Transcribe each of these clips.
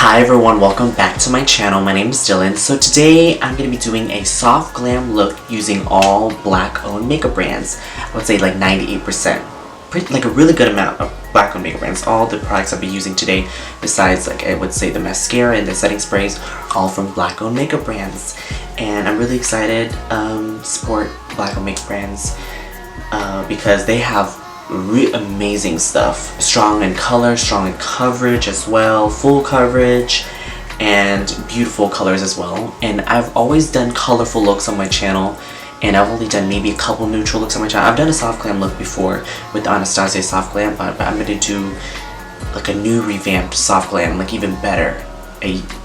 Hi everyone, welcome back to my channel. My name is Dylan. So today I'm going to be doing a soft glam look using all black owned makeup brands. I would say like 98%. Like a really good amount of black owned makeup brands. All the products I'll be using today, besides like I would say the mascara and the setting sprays, all from black owned makeup brands. And I'm really excited to support black owned makeup brands because they have amazing stuff. Strong in color, strong in coverage as well, full coverage, and beautiful colors as well. And I've always done colorful looks on my channel, and I've only done maybe a couple neutral looks on my channel. I've done a soft glam look before with the Anastasia soft glam, but I'm gonna do like a new revamped soft glam, like even better,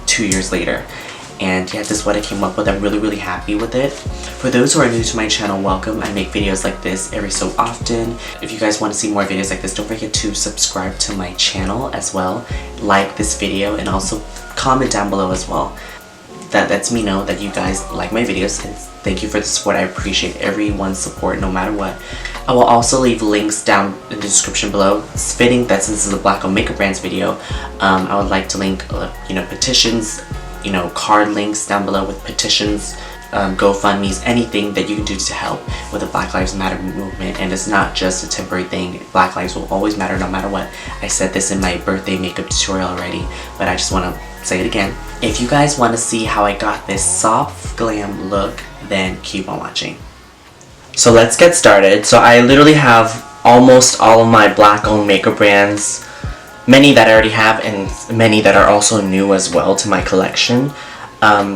2 years later. And yeah, this is what I came up with. I'm really happy with it. For those who are new to my channel, welcome. I make videos like this every so often. If you guys want to see more videos like this, don't forget to subscribe to my channel as well. Like this video and also comment down below as well. That lets me know that you guys like my videos, and thank you for the support. I appreciate everyone's support no matter what. I will also leave links down in the description below. It's fitting that since this is a black owned makeup brands video, I would like to link petitions, card links down below with petitions, GoFundMe's, anything that you can do to help with the Black Lives Matter movement. And it's not just a temporary thing. Black lives will always matter no matter what. I said this in my birthday makeup tutorial already, but I just want to say it again. If you guys want to see how I got this soft glam look, then keep on watching. So let's get started. So I literally have almost all of my black owned makeup brands. Many that I already have and many that are also new as well to my collection,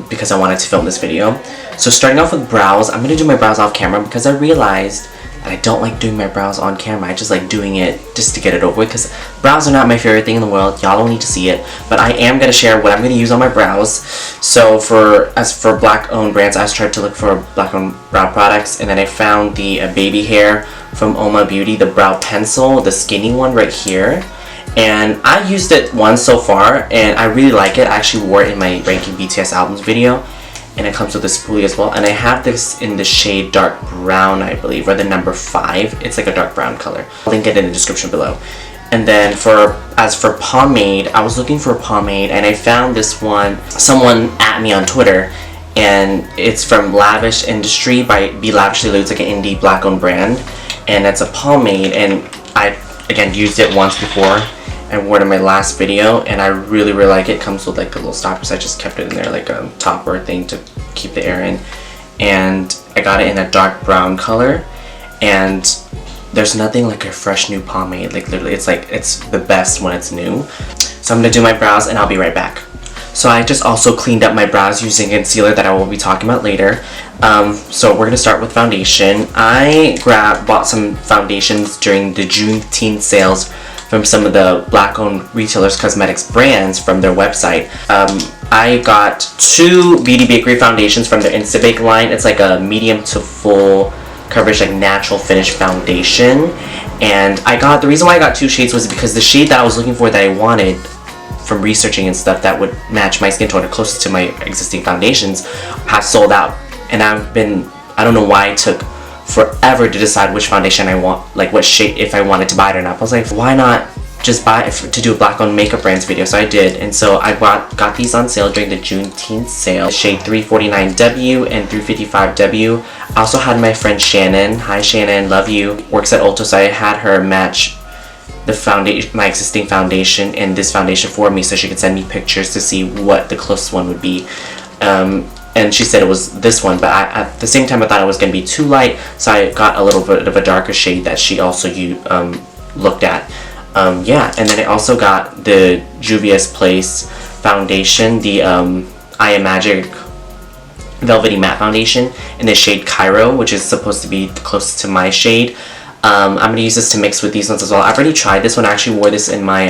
because I wanted to film this video. So starting off with brows, I'm going to do my brows off camera because I realized that I don't like doing my brows on camera. I just like doing it just to get it over with, because brows are not my favorite thing in the world. Y'all don't need to see it, but I am going to share what I'm going to use on my brows. So as for black owned brands, I tried to look for black owned brow products, and then I found the baby hair from Oma Beauty, the brow pencil, the skinny one right here. And I used it once so far, and I really like it. I actually wore it in my ranking BTS albums video, and it comes with a spoolie as well. And I have this in the shade dark brown, I believe, or the number 5. It's like a dark brown color. I'll link it in the description below. And then as for pomade, I was looking for a pomade, and I found this one. Someone at me on Twitter, and it's from Lavish Industry by Be Lavishly Lou. It's like an indie black owned brand, and it's a pomade. And I again used it once before. I wore it in my last video, and I really like it. It comes with like a little stopper, so I just kept it in there like a topper thing to keep the air in. And I got it in a dark brown color, and there's nothing like a fresh new pomade. Like literally, it's the best when it's new. So I'm gonna do my brows, and I'll be right back. So I just also cleaned up my brows using concealer that I will be talking about later. So we're gonna start with foundation. I bought some foundations during the Juneteenth sales from some of the black owned retailers cosmetics brands from their website. I got 2 Beauty Bakery foundations from their Instabake line. It's like a medium to full coverage, like natural finish foundation. And the reason why I got 2 shades was because the shade that I was looking for, that I wanted from researching and stuff, that would match my skin tone or closest to my existing foundations, has sold out. And I don't know why it took forever to decide which foundation I want, like what shade, if I wanted to buy it or not. I was like, why not just buy it to do a black owned makeup brands video? So I did, and so I got these on sale during the Juneteenth sale. Shade 349W and 355W. I also had my friend Shannon. Hi Shannon, love you. Works at Ulta, so I had her match the foundation, my existing foundation, and this foundation for me, so she could send me pictures to see what the closest one would be. And she said it was this one, but at the same time I thought it was going to be too light, so I got a little bit of a darker shade that she also looked at. Yeah, and then I also got the Juvia's Place foundation, the I Am Magic Velvety Matte Foundation in the shade Cairo, which is supposed to be closest to my shade. I'm going to use this to mix with these ones as well. I've already tried this one. I actually wore this in my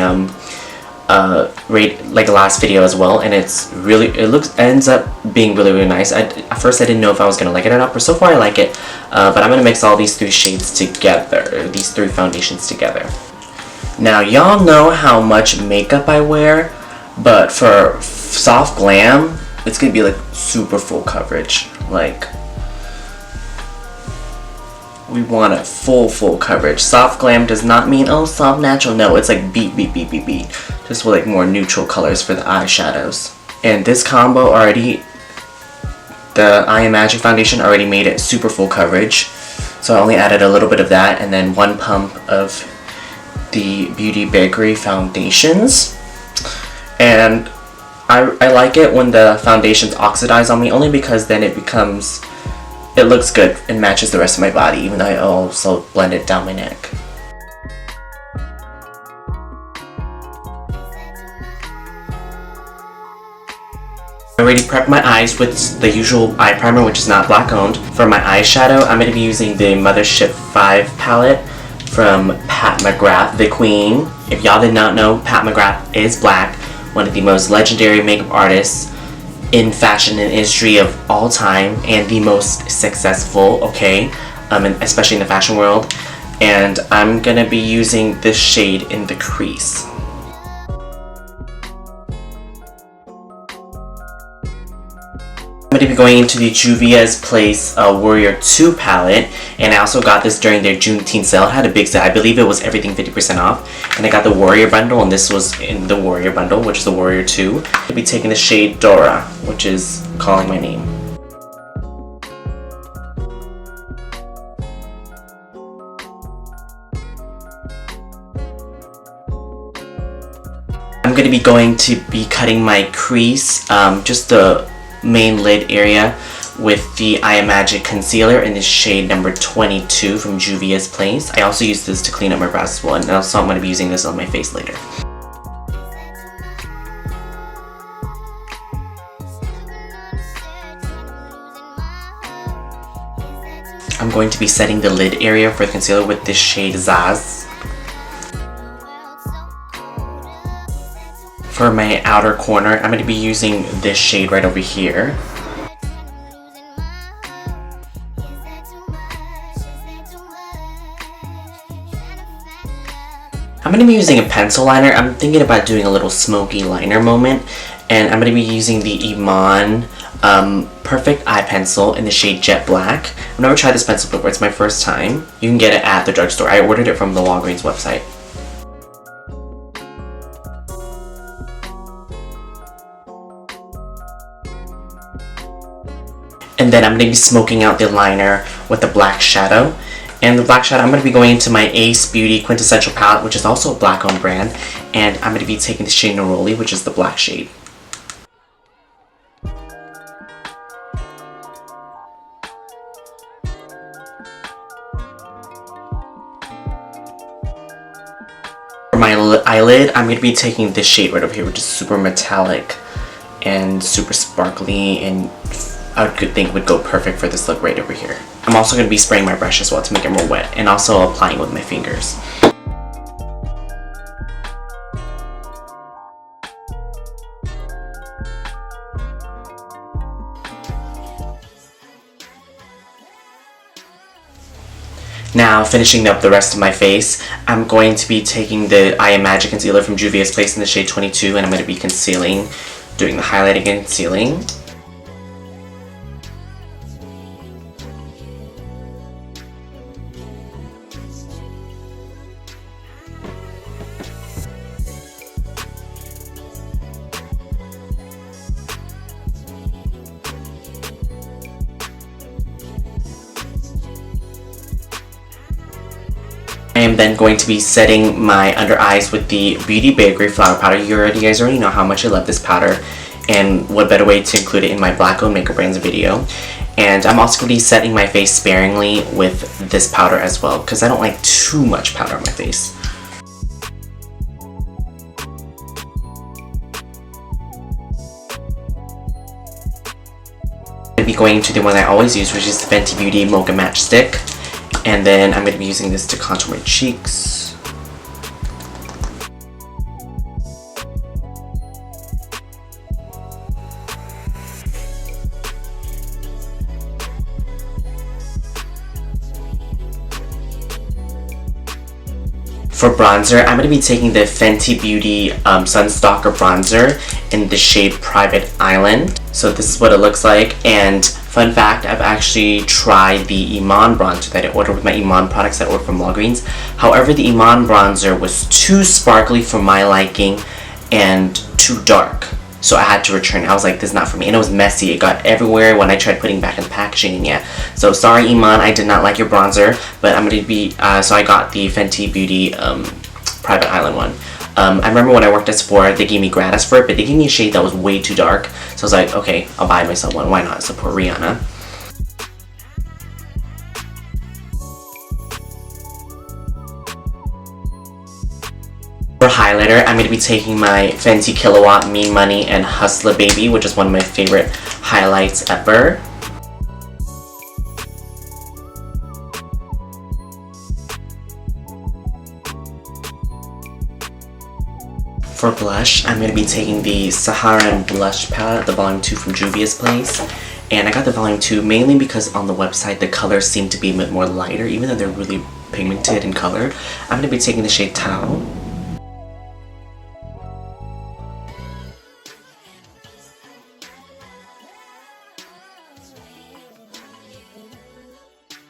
last video as well, and ends up being really nice. At first I didn't know if I was gonna like it or not, but so far I like it. But I'm gonna mix all these 3 shades together, these 3 foundations together. Now y'all know how much makeup I wear, but for soft glam it's gonna be like super full coverage. Like, we want a full coverage. Soft glam does not mean, oh, soft natural. No, it's like beat. Just with like more neutral colors for the eyeshadows. And this combo already, the I Am Magic foundation already made it super full coverage. So I only added a little bit of that and then 1 pump of the Beauty Bakery foundations. And I like it when the foundations oxidize on me, only because then it looks good and matches the rest of my body, even though I also blend it down my neck. I already prepped my eyes with the usual eye primer, which is not black owned. For my eyeshadow, I'm going to be using the Mothership 5 palette from Pat McGrath, the Queen. If y'all did not know, Pat McGrath is black, one of the most legendary makeup artists in fashion and industry of all time, and the most successful, okay, especially in the fashion world. And I'm going to be using this shade in the crease. I'm going to be going into the Juvia's Place Warrior 2 palette, and I also got this during their Juneteenth sale. It had a big sale. I believe it was everything 50% off, and I got the Warrior bundle, and this was in the Warrior bundle, which is the Warrior 2. I'll be taking the shade Dora, which is calling my name. I'm going to be cutting my crease, just the main lid area, with the I Am Magic concealer in this shade number 22 from Juvia's Place. I also use this to clean up my brows as well, and also I'm going to be using this on my face later. I'm going to be setting the lid area for the concealer with this shade Zaz. For my outer corner, I'm going to be using this shade right over here. I'm going to be using a pencil liner. I'm thinking about doing a little smoky liner moment, and I'm going to be using the Iman Perfect Eye Pencil in the shade Jet Black. I've never tried this pencil before, it's my first time. You can get it at the drugstore. I ordered it from the Walgreens website. And then I'm going to be smoking out the liner with the black shadow. And the black shadow, I'm going to be going into my Ace Beauty Quintessential palette, which is also a black owned brand. And I'm going to be taking the shade Neroli, which is the black shade. For my eyelid, I'm going to be taking this shade right over here, which is super metallic and super sparkly, and I would think would go perfect for this look right over here. I'm also going to be spraying my brush as well to make it more wet, and also applying with my fingers. Now, finishing up the rest of my face, I'm going to be taking the I Am Magic concealer from Juvia's Place in the shade 22, and I'm going to be concealing, doing the highlighting and concealing. I am then going to be setting my under eyes with the Beauty Bakery Flower Powder. You guys already know how much I love this powder, and what better way to include it in my black owned makeup brands video. And I'm also going to be setting my face sparingly with this powder as well, because I don't like too much powder on my face. I'm going to be going to the one I always use, which is the Fenty Beauty Mocha Match Stick. And then I'm going to be using this to contour my cheeks. For bronzer, I'm going to be taking the Fenty Beauty Sunstalker bronzer in the shade Private Island. So this is what it looks like. And Fun fact, I've actually tried the Iman bronzer that I ordered with my Iman products that I ordered from Walgreens. However, the Iman bronzer was too sparkly for my liking and too dark. So I had to return it. I was like, this is not for me. And it was messy. It got everywhere when I tried putting it back in the packaging. And yeah. So sorry, Iman. I did not like your bronzer. But I'm going to be... so I got the Fenty Beauty Private Island one. I remember when I worked at Sephora, they gave me gratis for it. But they gave me a shade that was way too dark. So I was like, okay, I'll buy myself one. Why not? Support Rihanna. For highlighter, I'm going to be taking my Fenty Killawatt Me Money and Hustler Baby, which is one of my favorite highlights ever. For blush, I'm going to be taking the Saharan Blush Palette, the Volume 2 from Juvia's Place. And I got the Volume 2 mainly because on the website the colors seem to be a bit more lighter, even though they're really pigmented in color. I'm going to be taking the shade Tao.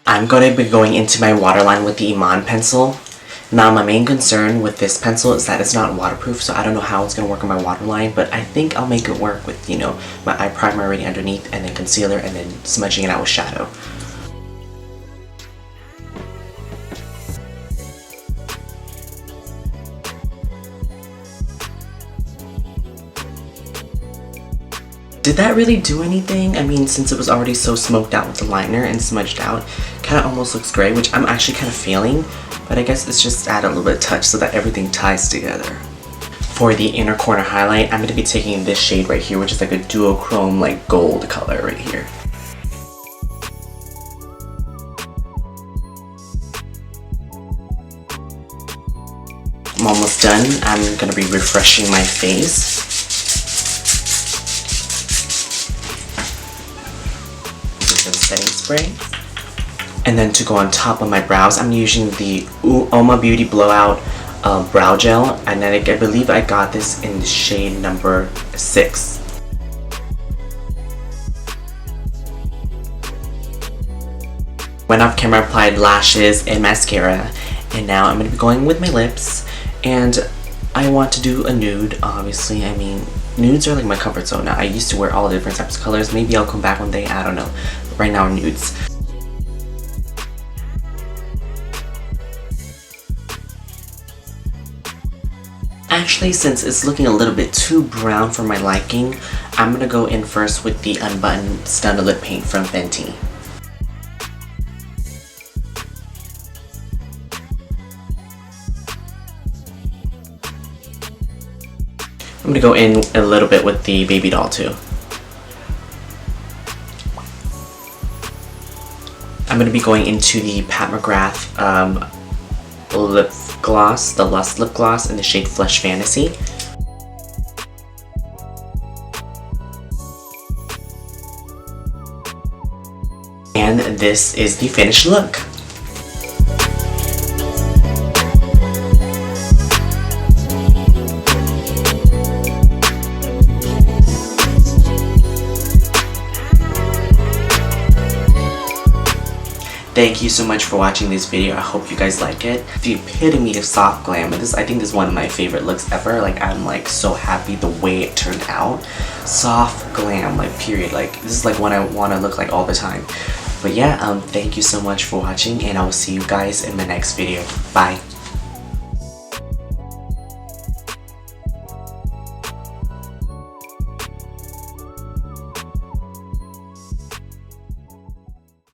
I'm going to be going into my waterline with the Iman pencil. Now my main concern with this pencil is that it's not waterproof, so I don't know how it's going to work on my waterline, but I think I'll make it work with, you know, my eye primer already underneath and then concealer and then smudging it out with shadow. Did that really do anything? I mean, since it was already so smoked out with the liner and smudged out, kind of almost looks gray, which I'm actually kind of feeling, but I guess it's just add a little bit of touch so that everything ties together. For the inner corner highlight, I'm going to be taking this shade right here, which is like a duochrome like gold color right here. I'm almost done. I'm going to be refreshing my face. Setting spray. And then to go on top of my brows, I'm using the Oma Beauty Blowout Brow Gel, and then I believe I got this in the shade number 6. Went off camera, applied lashes and mascara, and now I'm going to be going with my lips, and I want to do a nude, obviously. I mean, nudes are like my comfort zone now. I used to wear all the different types of colors. Maybe I'll come back one day, I don't know. But right now, nudes. Actually, since it's looking a little bit too brown for my liking, I'm gonna go in first with the Unbuttoned Stunner Lip Paint from Fenty. I'm gonna go in a little bit with the Baby Doll too. I'm gonna be going into the Pat McGrath lip gloss, the Lust lip gloss in the shade Flesh Fantasy. And this is the finished look. Thank you so much for watching this video. I hope you guys like it. The epitome of soft glam. I think this is one of my favorite looks ever. Like, I'm like so happy the way it turned out. Soft glam, like period. Like, this is like what I want to look like all the time. But yeah, thank you so much for watching, and I will see you guys in my next video. Bye.